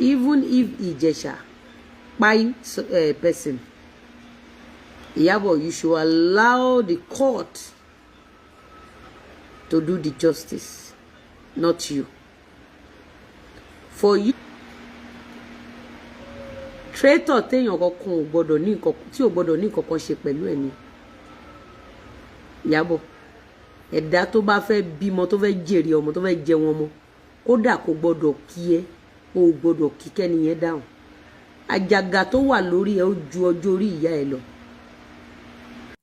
even if IJESHA by person, IYABO, you should allow the court to do the justice, not you. For you, traitor téèyàn kankan ò gbọdọ̀ ní nǹkan tí ò gbọdọ̀ ní nǹkan kan ṣe pẹ̀lú ẹni. IYABO, ẹ̀dá tó bá fẹ́ bímọ tó fẹ́ jèrè ọmọ tó fẹ́ jẹ wọn mọ́, kódà kò gbọdọ̀ kí ẹ, o gbọdọ̀ kí kẹ́ni yẹn dáhùn. Àjàgà tó wà lórí ẹ ó ju ọjọ́ orí ìyá ẹ lọ.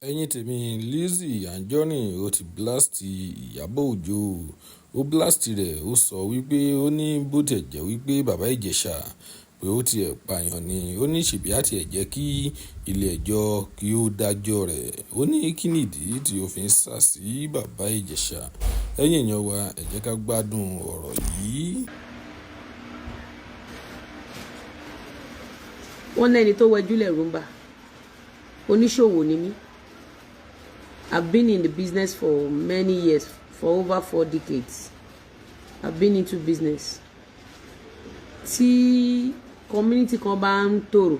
Ẹ̀yin tèmi, Lizzy Anjorin ó ti blast IYABO Ojo. Ó blast rẹ̀, ó sọ wípé ó ní bó tẹ̀ jẹ́ wípé bàbá Ìjẹ̀ṣà pé ó tiẹ̀ pààyàn ni. Ó ní ṣèbí àti ẹ̀ jẹ́ kí ilé ẹjọ́ kí ó dájọ́ rẹ̀. Ó ní kí nìdí tí ó fi ń sà sí bàbá Ìjẹ̀ṣà. Ẹ̀yin èèyàn wa, ẹ jẹ́ ká gbádùn ọ̀rọ̀ yìí. Wọ́n lẹ́ni tó wẹjúlẹ̀ rúmbà. Oníṣòwò ni mí. I've been in the business for many years, for over 4 decades. I've been into business. Tí community kan bá ń tòrò,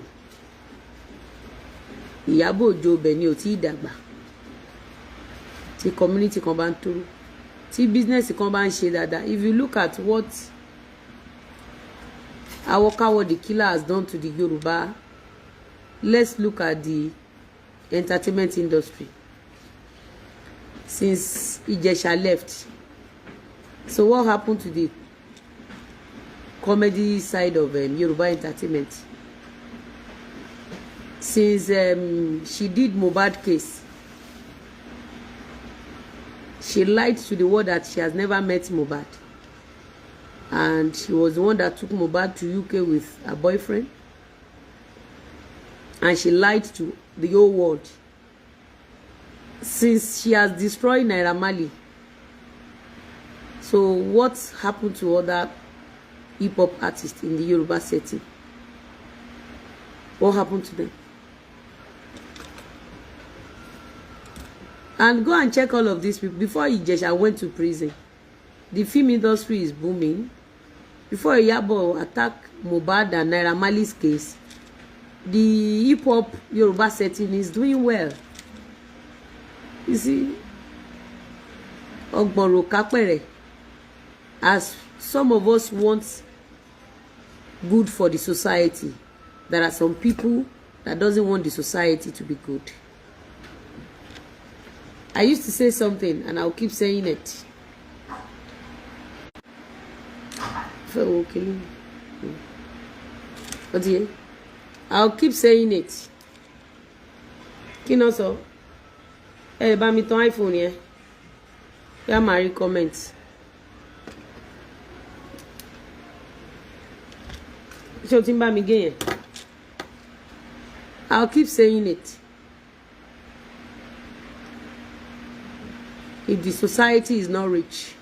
IYABO Ojo bẹ̀ ni ò tí ì dàgbà. Tí community kan bá ń tòrò, tí business kan bá ń ṣe dáadáa. If you look at what Awokawo the killer has done to the Yoruba, let's look at the entertainment industry since IJESHA left. So what happened to the comedy side of Yoruba entertainment? Since she did Mohbad case, she lied to the world that she has never met Mohbad, and she was the one that took Mohbad to UK with her boyfriend, and she lied to the whole world. Since she has destroyed Naira Marley, so what happened to other hip-hop artists in the Yoruba setting? What happened to them? And go and check all of these people. Before IJESHA went to prison, the film industry is booming. Before IYABO attacked Mohbad and Naira Marley's case, the hip-hop Yoruba setting is doing well. You see, Ogbonro Kapere, as some of us want good for the society, there are some people that doesn't want the society to be good. I used to say something and I'll keep saying it. Okay. I'll keep saying it. So, bá mi tán iPhone yẹn. Yeah, my comments. So, timba mi gé yẹn. I'll keep saying it. If the society is not rich,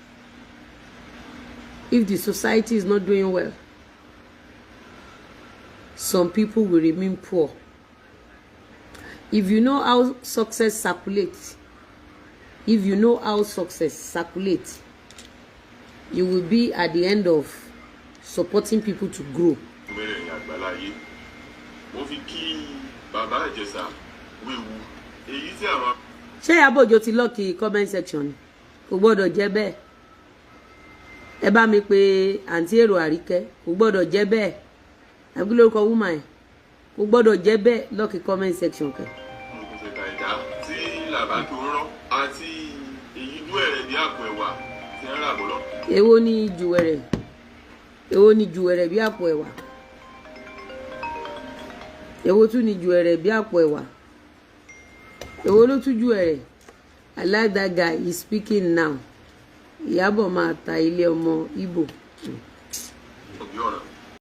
if the society is not doing well, some people will remain poor. If you know how success circulates, you will be at the end of supporting people to grow. Ṣé IYABO Ojo ti lọ́ọ̀kì comment section kò gbọ́dọ̀ jẹ́ bẹ́ẹ̀? Ẹ bá mi pé àǹtí èrò Àríkẹ́ kò gbọ́dọ̀ jẹ́ bẹ́ẹ̀. Àbí lórúkọ woman ẹ̀ kò gbọ́dọ̀ jẹ́ bẹ́ẹ̀ lọ́ọ̀kì comment section kẹ́. Èwo ni jùwẹ̀rẹ̀? Èwo ni jùwẹ̀rẹ̀ bí àpò ẹ̀wà? Èwo tún ni jùwẹ̀rẹ̀ bí àpò ẹ̀wà? Èwo ló tún jùwẹ̀rẹ̀? I like that guy, he's speaking now. IYABO máa ta ilé ọmọ Igbo.